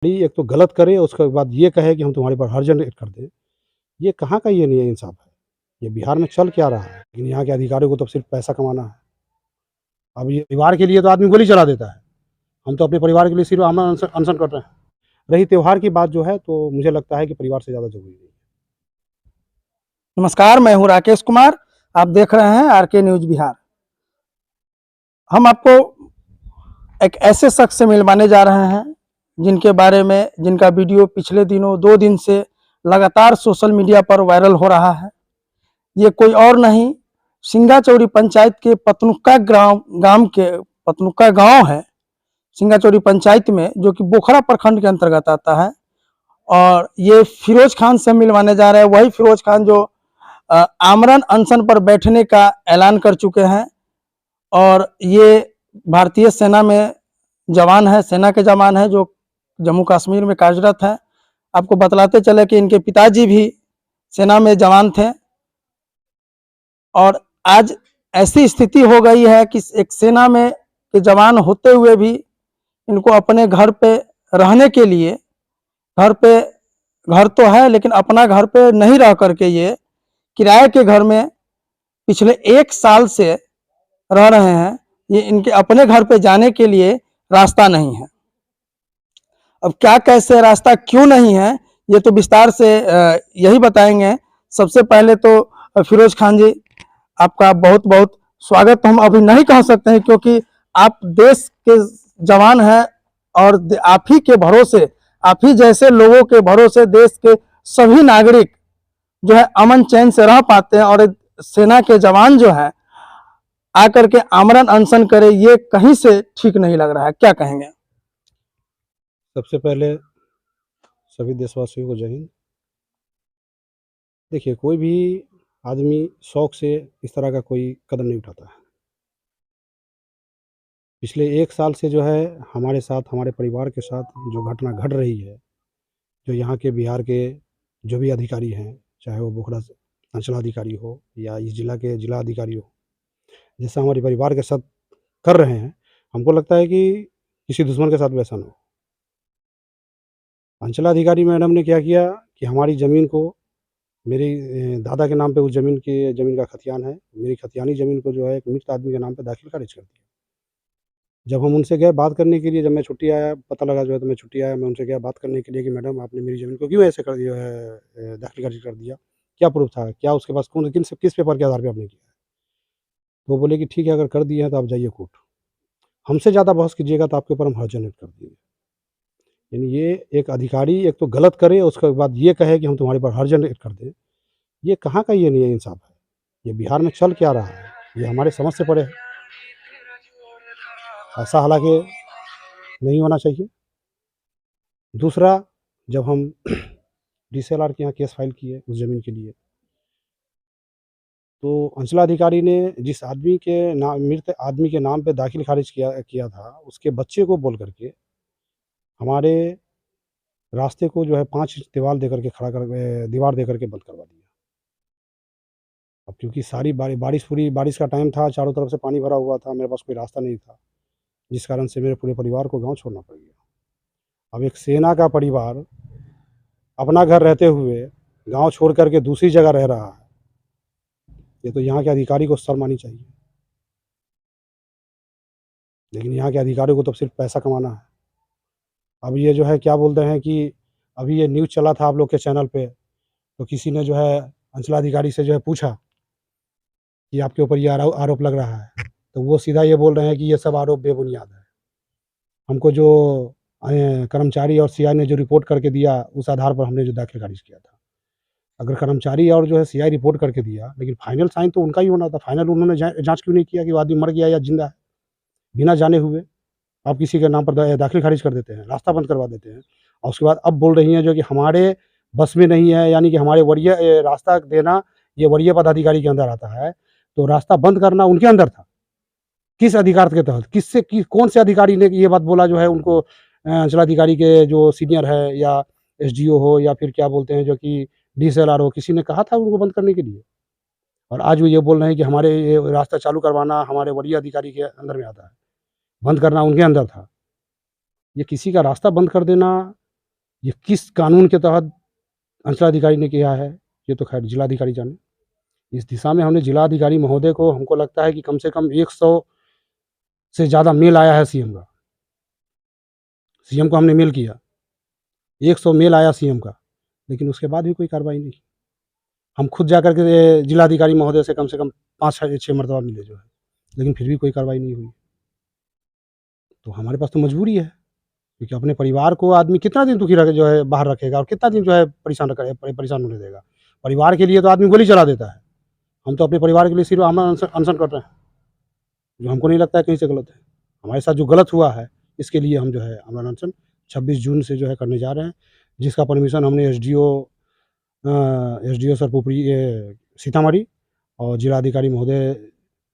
एक तो गलत करे, उसके बाद ये कहे कि हम तुम्हारे पर हर्ज जनरेट कर दें, ये कहाँ का ये नहीं इंसाफ है। ये बिहार में चल क्या रहा है? लेकिन यहाँ के अधिकारियों को तो सिर्फ पैसा कमाना है। अब ये परिवार के लिए तो आदमी गोली चला देता है, हम तो अपने परिवार के लिए सिर्फ अमन अनशन अनशन कर रहे हैं। रही त्योहार की बात जो है, तो मुझे लगता है कि परिवार से ज़्यादा ज़रूरी नहीं है। नमस्कार, मैं हूं राकेश कुमार। आप देख रहे हैं आरके न्यूज बिहार। हम आपको एक ऐसे शख्स से मिलवाने जा रहे हैं जिनके बारे में जिनका वीडियो पिछले दिनों 2 दिन से लगातार सोशल मीडिया पर वायरल हो रहा है। ये कोई और नहीं, सिंगाचौरी पंचायत के पतनुक्का गांव है सिंगाचौरी पंचायत में, जो कि बोखरा प्रखंड के अंतर्गत आता है। और ये फिरोज खान से मिलवाने जा रहे हैं, वही फिरोज खान जो आमरण अनशन पर बैठने का ऐलान कर चुके हैं। और ये भारतीय सेना में जवान है, सेना के जवान है जो जम्मू कश्मीर में कार्यरत है। आपको बतलाते चले कि इनके पिताजी भी सेना में जवान थे। और आज ऐसी स्थिति हो गई है कि एक सेना में के जवान होते हुए भी इनको अपने घर पे रहने के लिए, घर तो है लेकिन अपना घर पे नहीं रह करके ये किराए के घर में पिछले 1 साल से रह रहे हैं। ये इनके अपने घर पे जाने के लिए रास्ता नहीं है। अब क्या, कैसे, रास्ता क्यों नहीं है, ये तो विस्तार से यही बताएंगे। सबसे पहले तो फिरोज खान जी, आपका बहुत बहुत स्वागत। हम अभी नहीं कह सकते हैं क्योंकि आप देश के जवान हैं और आप ही के भरोसे, आप ही जैसे लोगों के भरोसे देश के सभी नागरिक जो है अमन चैन से रह पाते हैं। और सेना के जवान जो है आकर के आमरण अनशन करे, ये कहीं से ठीक नहीं लग रहा है। क्या कहेंगे? सबसे पहले सभी देशवासियों को जय हिंद। देखिए, कोई भी आदमी शौक से इस तरह का कोई कदम नहीं उठाता है। पिछले 1 साल से जो है हमारे साथ, हमारे परिवार के साथ जो घटना घट रही है, जो यहाँ के बिहार के जो भी अधिकारी हैं, चाहे वो बोखरा अंचलाधिकारी हो या इस जिला के जिला अधिकारी हो, जैसा हमारे परिवार के साथ कर रहे हैं, हमको लगता है कि किसी दुश्मन के साथ वैसा ना हो। अंचलाधिकारी मैडम ने क्या किया कि हमारी ज़मीन को, मेरे दादा के नाम पे उस ज़मीन का खतियान है, मेरी खतियानी ज़मीन को जो है एक मृत आदमी के नाम पे दाखिल खारिज कर दिया। जब हम उनसे गए बात करने के लिए, जब मैं छुट्टी आया, पता लगा जो है, तो मैं छुट्टी आया, मैं उनसे गया बात करने के लिए कि मैडम आपने मेरी ज़मीन को क्यों ऐसे कर दिया है, दाखिल खारिज कर दिया? क्या प्रूफ़ था? क्या उसके पास कौन किस पेपर के आधार पे आपने किया है? वो बोले कि ठीक है, अगर कर दिए हैं तो आप जाइए कोर्ट। हमसे ज़्यादा बहस कीजिएगा तो आपके ऊपर हम हर्ज जनरेट कर देंगे। यानी ये एक अधिकारी एक तो गलत करे, उसके बाद ये कहे कि हम तुम्हारे ऊपर हर्ज जनरेट कर दें, ये कहाँ का ये नहीं इंसाफ है। ये बिहार में चल क्या रहा है? ये हमारे समझ से परे है। ऐसा हालाँकि नहीं होना चाहिए। दूसरा, जब हम डीसीएलआर के यहाँ केस फाइल किए उस ज़मीन के लिए, तो अंचलाधिकारी ने जिस आदमी के नाम, मृत आदमी के नाम पे दाखिल खारिज किया था, उसके बच्चे को बोल करके हमारे रास्ते को जो है 5 इंच दीवार दे करके बंद करवा दिया। अब क्योंकि सारी पूरी बारिश का टाइम था, चारों तरफ से पानी भरा हुआ था, मेरे पास कोई रास्ता नहीं था, जिस कारण से मेरे पूरे परिवार को गाँव छोड़ना पड़ गया। अब एक सेना का परिवार अपना घर रहते हुए गाँव छोड़ कर के दूसरी जगह रह रहा है, ये तो यहाँ के अधिकारी को शर्म आनी चाहिए। लेकिन यहाँ के अधिकारियों को तो सिर्फ पैसा कमाना है। अब ये जो है क्या बोलते हैं कि अभी ये न्यूज़ चला था आप लोग के चैनल पे, तो किसी ने जो है अंचलाधिकारी से जो है पूछा कि आपके ऊपर ये आरोप लग रहा है, तो वो सीधा ये बोल रहे हैं कि ये सब आरोप बेबुनियाद है। हमको जो कर्मचारी और सीआई ने जो रिपोर्ट करके दिया, उस आधार पर हमने जो दाखिल खारिज किया था। अगर कर्मचारी और जो है सीआई रिपोर्ट करके दिया, लेकिन फाइनल साइन तो उनका ही होना था। फाइनल उन्होंने जाँच क्यों नहीं किया कि वो आदमी मर गया या ज़िंदा है? बिना जाने हुए आप किसी के नाम पर दाखिल खारिज कर देते हैं, रास्ता बंद करवा देते हैं, और उसके बाद अब बोल रही हैं जो कि हमारे बस में नहीं है, यानी कि हमारे वरीय रास्ता देना ये वरीय पदाधिकारी के अंदर आता है, तो रास्ता बंद करना उनके अंदर था। किस अधिकार के तहत? कौन से अधिकारी ने ये बात बोला जो है उनको, अंचलाधिकारी के जो सीनियर है या एसडीओ हो या फिर क्या बोलते हैं जो कि डीएसएलआर हो, किसी ने कहा था उनको बंद करने के लिए? और आज वो ये बोल रहे हैं कि हमारे ये रास्ता चालू करवाना हमारे वरीय अधिकारी के अंदर में आता है, बंद करना उनके अंदर था। ये किसी का रास्ता बंद कर देना ये किस कानून के तहत अंचलाधिकारी ने किया है, ये तो खैर जिलाधिकारी जाने। इस दिशा में हमने जिलाधिकारी महोदय को, हमको लगता है कि कम से कम 100 से ज़्यादा मेल आया है सीएम का। सीएम को हमने मेल किया, 100 मेल आया सीएम का, लेकिन उसके बाद भी कोई कार्रवाई नहीं। हम खुद जाकर के जिलाधिकारी महोदय से कम 5-6 मरतबा मिले जो है, लेकिन फिर भी कोई कार्रवाई नहीं हुई। तो हमारे पास तो मजबूरी है, क्योंकि अपने परिवार को आदमी कितना दिन दुखी रख जो है बाहर रखेगा और कितना दिन जो है परेशान होने देगा। परिवार के लिए तो आदमी गोली चला देता है। हम तो अपने परिवार के लिए सिर्फ अनशन कर रहे हैं, जो हमको नहीं लगता है कहीं से गलत है। हमारे साथ जो गलत हुआ है, इसके लिए हम जो है आमरण अनशन 26 जून से जो है करने जा रहे हैं, जिसका परमिशन हमने एसडीओ सर पुपरी सीतामढ़ी और जिलाधिकारी महोदय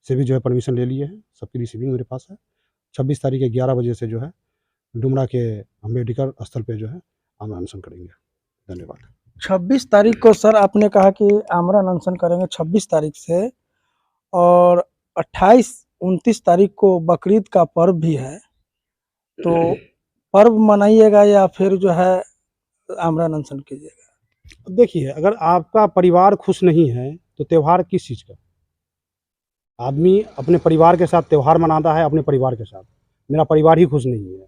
से भी जो है परमिशन ले लिए हैं। सबकी रिसीविंग मेरे पास है। 26 तारीख के 11 बजे से जो है डुमरा के अम्बेडकर स्थल पे जो है आमरण अनशन करेंगे। धन्यवाद। 26 तारीख को सर आपने कहा कि आमरण अनशन करेंगे 26 तारीख से, और 28-29 तारीख को बकरीद का पर्व भी है, तो पर्व मनाइएगा या फिर जो है आमरण अनशन कीजिएगा? देखिए, अगर आपका परिवार खुश नहीं है तो त्यौहार किस चीज़ का? आदमी अपने परिवार के साथ त्यौहार मनाता है, अपने परिवार के साथ। मेरा परिवार ही खुश नहीं है,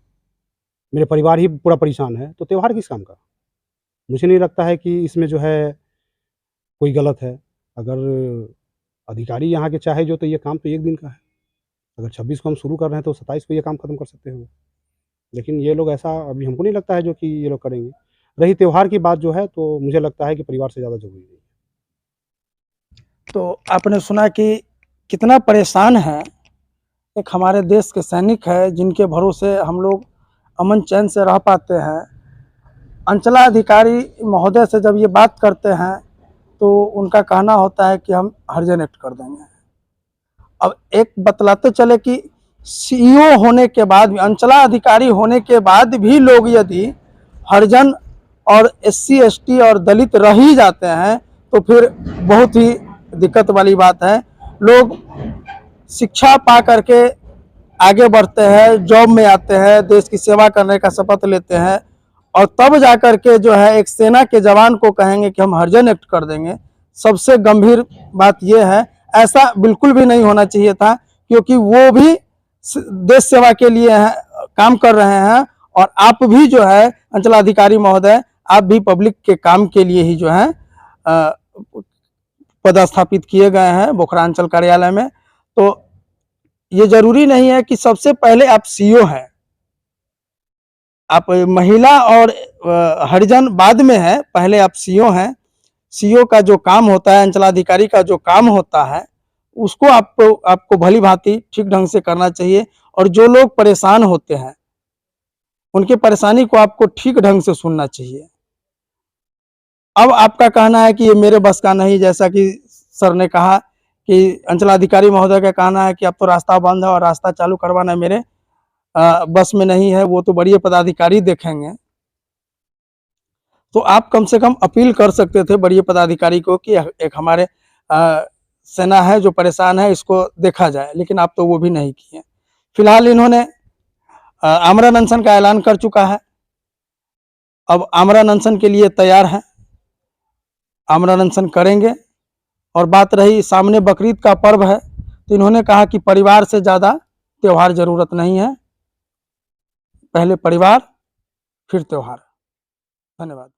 मेरे परिवार ही पूरा परेशान है, तो त्यौहार किस काम का? मुझे नहीं लगता है कि इसमें जो है कोई गलत है। अगर अधिकारी यहाँ के चाहे जो, तो ये काम तो 1 दिन का है। अगर 26 को हम शुरू कर रहे हैं तो 27 को ये काम खत्म कर सकते हैं वो। लेकिन ये लोग ऐसा अभी हमको नहीं लगता है जो कि ये लोग करेंगे। रही त्योहार की बात जो है, तो मुझे लगता है कि परिवार से ज़्यादा ज़रूरी नहीं है। तो आपने सुना कि कितना परेशान है एक हमारे देश के सैनिक है, जिनके भरोसे हम लोग अमन चैन से रह पाते हैं। अंचलाधिकारी महोदय से जब ये बात करते हैं तो उनका कहना होता है कि हम हरिजन एक्ट कर देंगे। अब एक बतलाते चले कि सीईओ होने के बाद भी, अंचलाधिकारी होने के बाद भी लोग यदि हरिजन और एससी एसटी और दलित रह ही जाते हैं तो फिर बहुत ही दिक्कत वाली बात है। लोग शिक्षा पा करके आगे बढ़ते हैं, जॉब में आते हैं, देश की सेवा करने का शपथ लेते हैं, और तब जाकर के जो है एक सेना के जवान को कहेंगे कि हम हरिजन एक्ट कर देंगे। सबसे गंभीर बात यह है, ऐसा बिल्कुल भी नहीं होना चाहिए था, क्योंकि वो भी देश सेवा के लिए काम कर रहे हैं, और आप भी जो है अंचलाधिकारी महोदय, आप भी पब्लिक के काम के लिए ही जो है पदस्थापित किए गए हैं बोखरा अंचल कार्यालय में। तो ये जरूरी नहीं है कि सबसे पहले आप सीईओ हैं, आप महिला और हरिजन बाद में है, पहले आप सीईओ हैं। सीईओ का जो काम होता है, अंचलाधिकारी का जो काम होता है, उसको आपको भली भांति ठीक ढंग से करना चाहिए, और जो लोग परेशान होते हैं उनकी परेशानी को आपको ठीक ढंग से सुनना चाहिए। अब आपका कहना है कि ये मेरे बस का नहीं, जैसा कि सर ने कहा कि अंचलाधिकारी महोदय का कहना है कि अब तो रास्ता बंद है और रास्ता चालू करवाना मेरे बस में नहीं है, वो तो बड़े पदाधिकारी देखेंगे। तो आप कम से कम अपील कर सकते थे बड़े पदाधिकारी को कि एक हमारे सेना है जो परेशान है, इसको देखा जाए, लेकिन आप तो वो भी नहीं किए। फिलहाल इन्होंने आमरण अनशन का ऐलान कर चुका है, अब आमरण अनशन के लिए तैयार है, आमरण अनशन करेंगे। और बात रही सामने बकरीद का पर्व है, तो इन्होंने कहा कि परिवार से ज़्यादा त्यौहार जरूरत नहीं है, पहले परिवार फिर त्यौहार। धन्यवाद।